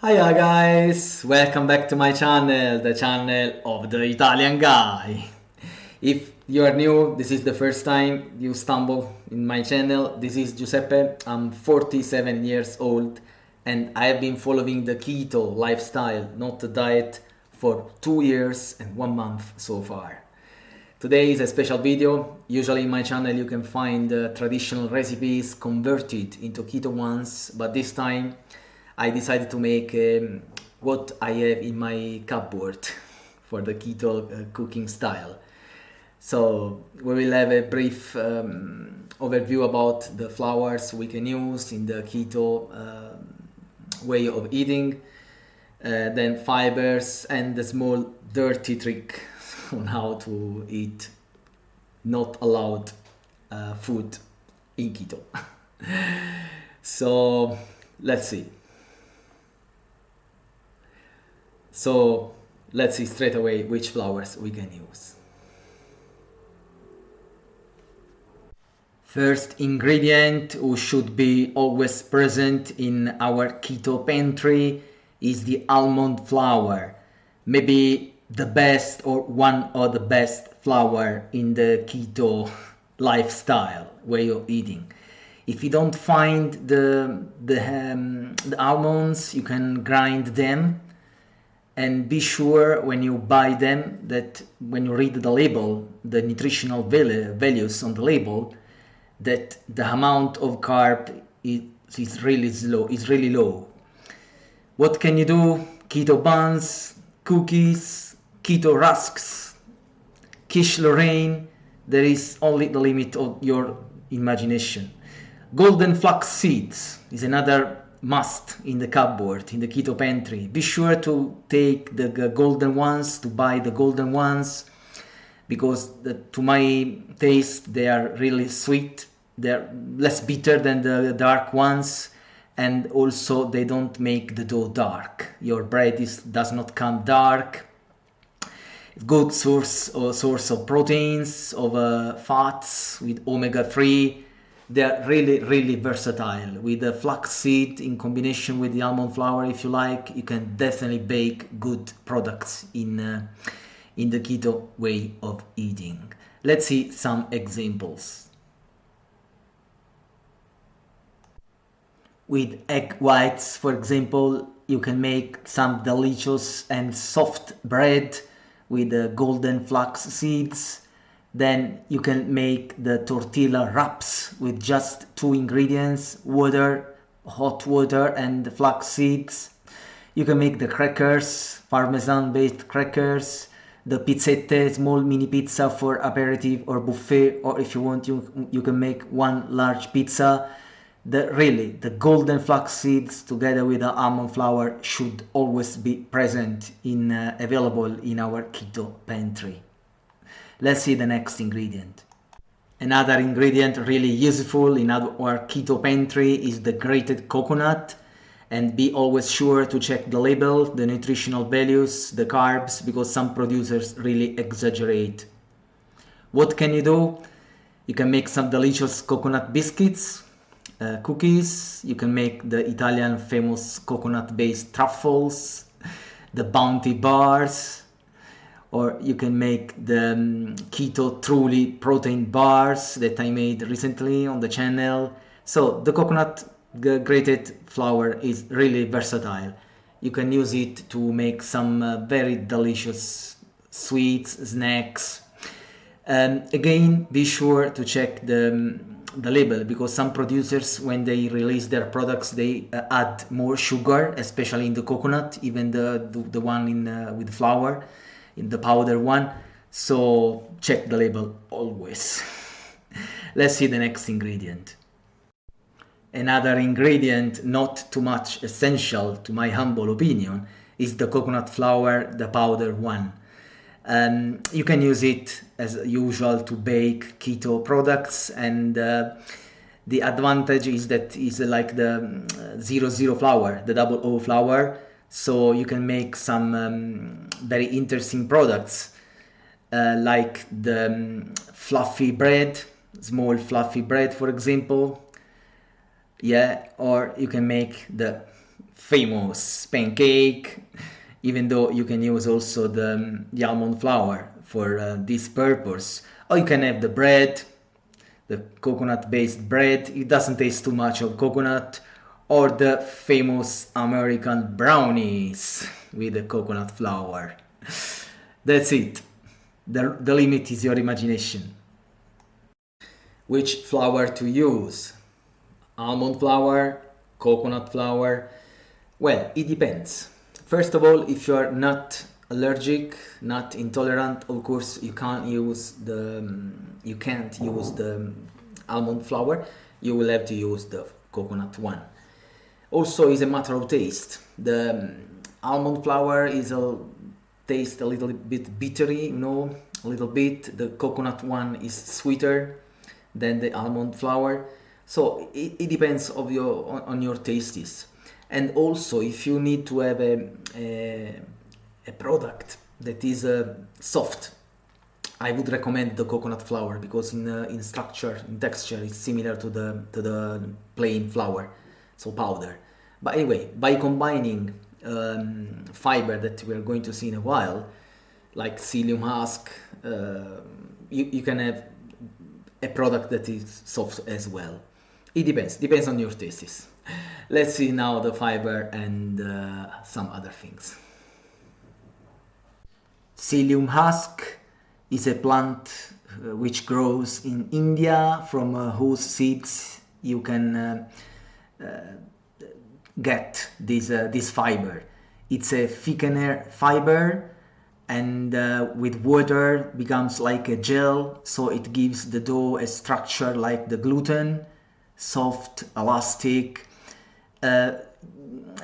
Hiya guys, welcome back to my channel, the channel of the Italian guy. If you are new, this is the first time you stumble in my channel. This is Giuseppe, I'm 47 years old and I have been following the keto lifestyle, not the diet, for 2 years and 1 month so far. Today is a special video. Usually in my channel you can find traditional recipes converted into keto ones, but this time I decided to make what I have in my cupboard for the keto cooking style. So we will have a brief overview about the flours we can use in the keto way of eating, then fibers and the small dirty trick on how to eat not allowed food in keto. So let's see. So let's see straight away which flours we can use. First ingredient who should be always present in our keto pantry is the almond flour. Maybe the best or one of the best flour in the keto lifestyle way of eating. If you don't find the almonds, you can grind them. And be sure when you buy them that when you read the label, the nutritional values on the label, that the amount of carb is really low. What can you do? Keto buns, cookies, keto rusks, quiche Lorraine. There is only the limit of your imagination. Golden flax seeds is another must in the cupboard, in the keto pantry. Be sure to take the golden ones, to buy the golden ones, because to my taste they are really sweet. They're less bitter than the dark ones, and also they don't make the dough dark. Your bread does not come dark. Good source of proteins, of fats with omega-3. They are really versatile. With the flaxseed in combination with the almond flour, if you like, you can definitely bake good products in the keto way of eating. Let's see some examples. With egg whites, for example, you can make some delicious and soft bread with the golden flax seeds. Then you can make the tortilla wraps with just 2 ingredients, water, hot water and flax seeds. You can make the crackers, parmesan based crackers, the pizzette, small mini pizza for aperitif or buffet, or if you want you can make one large pizza. The golden flax seeds together with the almond flour should always be present available in our keto pantry. Let's see the next ingredient. Another ingredient really useful in our keto pantry is the grated coconut, and be always sure to check the label, the nutritional values, the carbs, because some producers really exaggerate. What can you do? You can make some delicious coconut biscuits, cookies. You can make the Italian famous coconut based truffles, the bounty bars, or you can make the keto truly protein bars that I made recently on the channel. So the coconut grated flour is really versatile. You can use it to make some very delicious sweets, snacks. Again, be sure to check the label, because some producers, when they release their products, they add more sugar, especially in the coconut, even the one with flour, in the powder one. So check the label always. Let's see the next ingredient. Another ingredient not too much essential, to my humble opinion, is the coconut flour, the powder one. You can use it as usual to bake keto products, and the advantage is that it's like the 00 flour, the double O flour, so you can make some very interesting products, like the fluffy bread, small fluffy bread, for example. Yeah, or you can make the famous pancake, even though you can use also the almond flour for this purpose. Or you can have the bread, the coconut-based bread. It doesn't taste too much of coconut. Or the famous American brownies with the coconut flour. That's it. The limit is your imagination. Which flour to use? Almond flour, coconut flour? Well, it depends. First of all, if you're not allergic, not intolerant, of course you can't use the almond flour. You will have to use the coconut one. Also, is a matter of taste. The almond flour is taste a little bit bittery, a little bit. The coconut one is sweeter than the almond flour. So it depends on your tastes. And also, if you need to have a product that is soft, I would recommend the coconut flour, because in structure, in texture, it's similar to the plain flour, so powder. But anyway, by combining fiber that we are going to see in a while, like psyllium husk, you can have a product that is soft as well. It depends on your tastes. Let's see now the fiber and some other things. Psyllium husk is a plant which grows in India, from whose seeds you can get this fiber. It's a thickener fiber, and with water becomes like a gel, so it gives the dough a structure like the gluten, soft, elastic.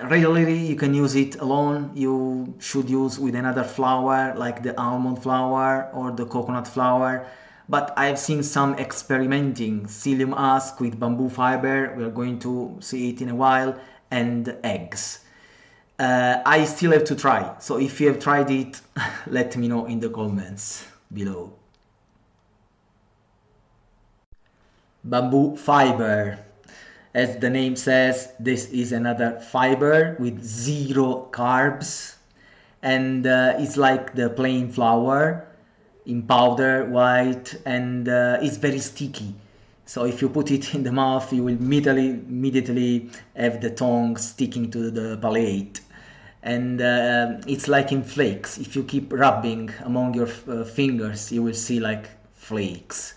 Rarely you can use it alone. You should use with another flour like the almond flour or the coconut flour. But I've seen some experimenting psyllium husk with bamboo fiber. We're going to see it in a while, and eggs. I still have to try. So if you have tried it, let me know in the comments below. Bamboo fiber. As the name says, this is another fiber with 0 carbs, and it's like the plain flour in powder, white, and it's very sticky. So if you put it in the mouth, you will immediately have the tongue sticking to the palate. And it's like in flakes. If you keep rubbing among your fingers, you will see like flakes.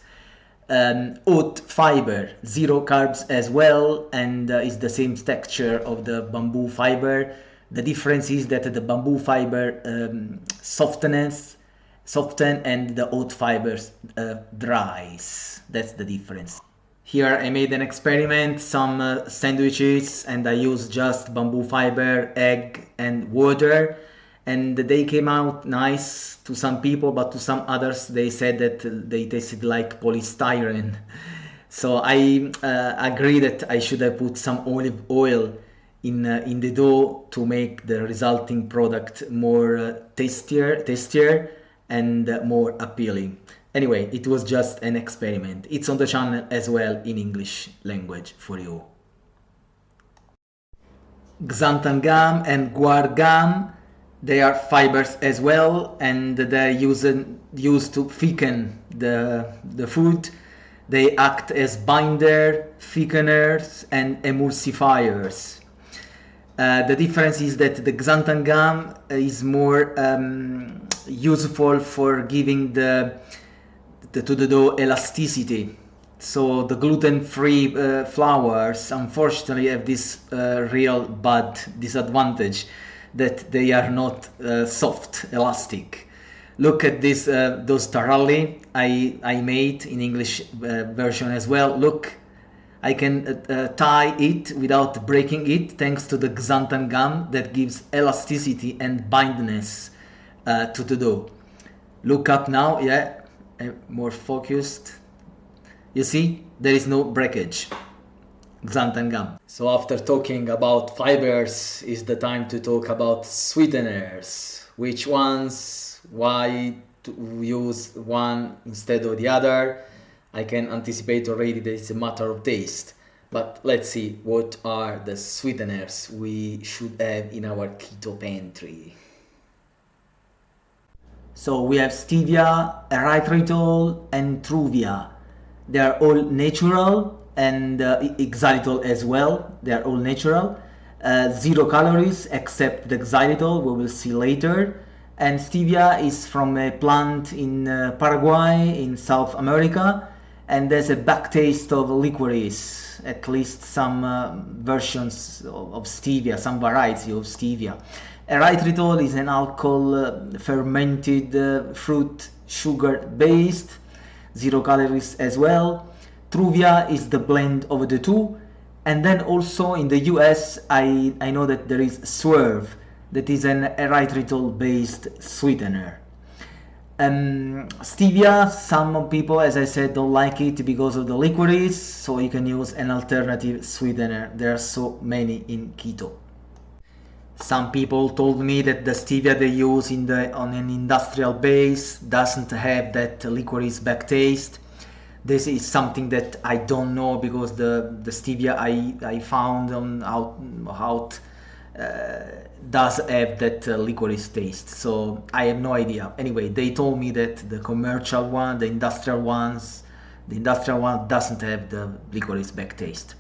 Oat fiber, 0 carbs as well, and is the same texture of the bamboo fiber. The difference is that the bamboo fiber soften, and the oat fibers dries. That's the difference. Here I made an experiment, some sandwiches, and I used just bamboo fiber, egg, and water, and they came out nice to some people, but to some others they said that they tasted like polystyrene. So I agree that I should have put some olive oil in the dough to make the resulting product more tastier and more appealing. Anyway, it was just an experiment. It's on the channel as well in English language for you. Xanthan gum and guar gum, they are fibers as well, and they're used to thicken the food. They act as binder, thickeners, and emulsifiers. The difference is that the xanthan gum is more useful for giving to the dough elasticity. So the gluten-free flours unfortunately have this real bad disadvantage, that they are not soft, elastic. Look at this, those taralli I made in English version as well. Look, I can tie it without breaking it, thanks to the xanthan gum that gives elasticity and bindness to the dough. Look up now, yeah, more focused. You see, there is no breakage. Xanthan gum. So after talking about fibers, is the time to talk about sweeteners. Which ones, why to use one instead of the other. I can anticipate already that it's a matter of taste. But let's see, what are the sweeteners we should have in our keto pantry? So we have stevia, erythritol, and truvia. They are all natural, and xylitol as well. They are all natural. 0 calories except the xylitol, we will see later. And stevia is from a plant in Paraguay in South America, and there's a back taste of licorice, at least some versions of stevia, some variety of stevia. Erythritol is an alcohol fermented fruit sugar based, 0 calories as well. Truvia is the blend of the two. And then also in the US, I know that there is Swerve, that is an erythritol based sweetener. Stevia, some people, as I said, don't like it because of the licorice, so you can use an alternative sweetener. There are so many in keto. Some people told me that the stevia they use on an industrial base doesn't have that licorice back taste. This is something that I don't know, because the stevia I found out does have that licorice taste, so I have no idea. Anyway, they told me that the commercial one, the industrial one doesn't have the licorice back taste.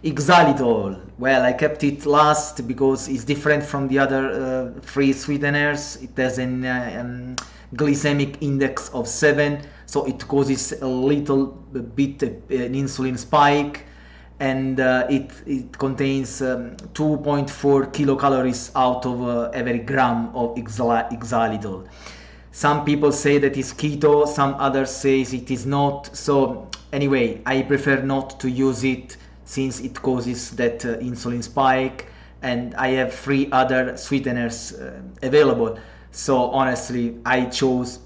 Xylitol, well, I kept it last because it's different from the other free sweeteners. It has an glycemic index of 7, so it causes a little bit an insulin spike, and it contains 2.4 kilocalories out of every gram of xylitol. Some people say that it's keto, some others say it is not. So anyway, I prefer not to use it since it causes that insulin spike, and I have 3 other sweeteners available. So honestly, I chose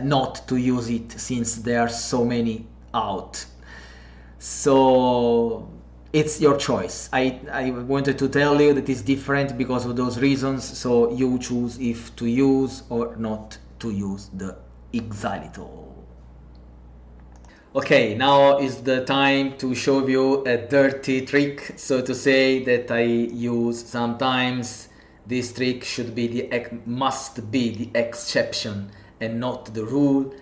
not to use it since there are so many out. So it's your choice. I wanted to tell you that it's different because of those reasons, so you choose if to use or not to use the xylitol. Okay, now is the time to show you a dirty trick, so to say, that I use sometimes. This trick must be the exception and not the rule,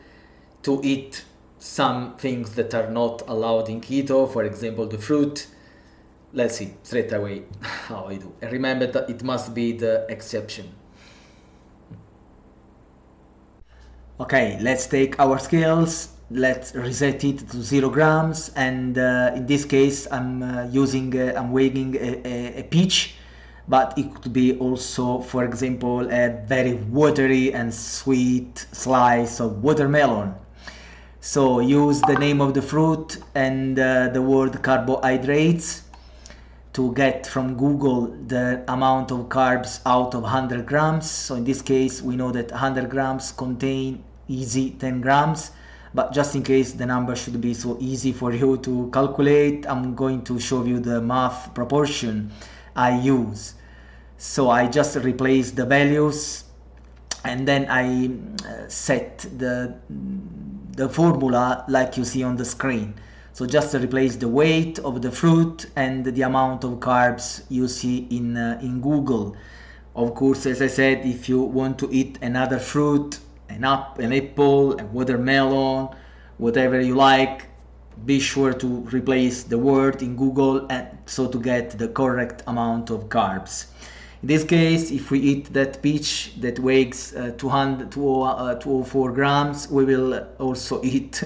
to eat some things that are not allowed in keto, for example the fruit. Let's see straight away how I do. And remember that it must be the exception. Okay, let's take our scales. Let's reset it to 0 grams, and in this case I'm weighing a peach, but it could be also, for example, a very watery and sweet slice of watermelon. So use the name of the fruit and the word carbohydrates to get from Google the amount of carbs out of 100 grams. So in this case, we know that 100 grams contain easy 10 grams, but just in case the number should be so easy for you to calculate, I'm going to show you the math proportion I use. So I just replace the values, and then I set the formula like you see on the screen. So just replace the weight of the fruit and the amount of carbs you see in Google. Of course, as I said, if you want to eat another fruit, an apple, a watermelon, whatever you like, be sure to replace the word in Google, and so to get the correct amount of carbs. In this case, if we eat that peach that weighs 204 grams, we will also eat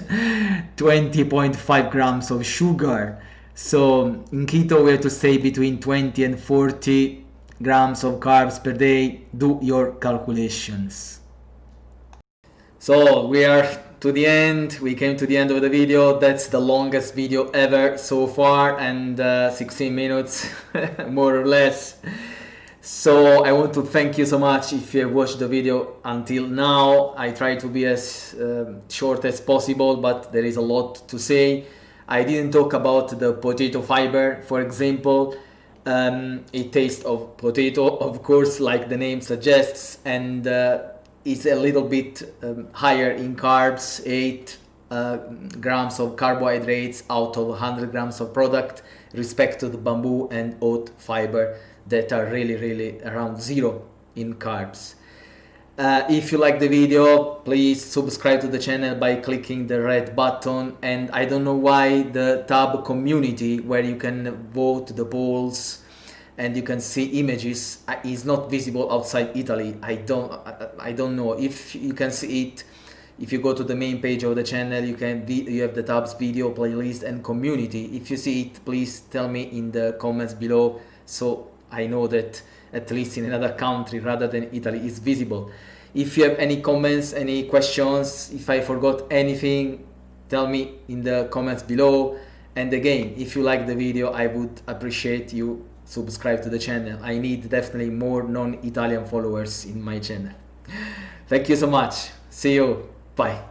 20.5 grams of sugar. So in keto, we have to stay between 20 and 40 grams of carbs per day. Do your calculations. So we are to the end. We came to the end of the video. That's the longest video ever so far, and 16 minutes more or less. So I want to thank you so much if you have watched the video until now. I try to be as short as possible, but there is a lot to say. I didn't talk about the potato fiber, for example. It tastes of potato, of course, like the name suggests, and it's a little bit higher in carbs, 8 grams of carbohydrates out of 100 grams of product, respect to the bamboo and oat fiber that are really around zero in carbs. If you like the video, please subscribe to the channel by clicking the red button. And I don't know why the tab community, where you can vote the polls and you can see images, is not visible outside Italy. I don't know if you can see it. If you go to the main page of the channel, you have the tabs video, playlist and community. If you see it, please tell me in the comments below, so I know that at least in another country rather than Italy is visible. If you have any comments, any questions, if I forgot anything, tell me in the comments below. And again, if you like the video, I would appreciate you subscribe to the channel. I need definitely more non-Italian followers in my channel. Thank you so much. See you. Bye.